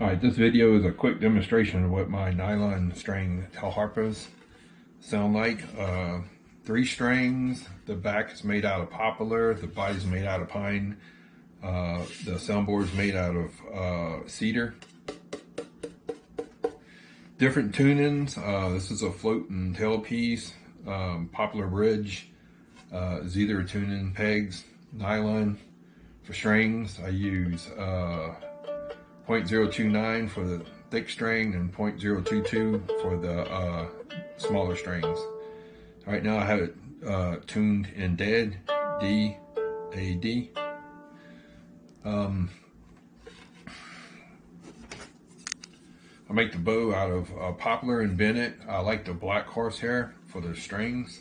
Alright, this video is a quick demonstration of what my nylon string Talharpas sound like. 3 strings, the back is made out of poplar, the body is made out of pine, the soundboard is made out of cedar. Different tunings, this is a floating tailpiece, poplar bridge, zither tuning pegs, nylon. For strings, I use 0.029 for the thick string and 0.022 for the smaller strings. Right now I have it tuned in dead, D, A, D. I make the bow out of poplar and bend it. I like the black horsehair for the strings.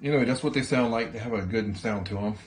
Anyway, that's what they sound like. They have a good sound to them.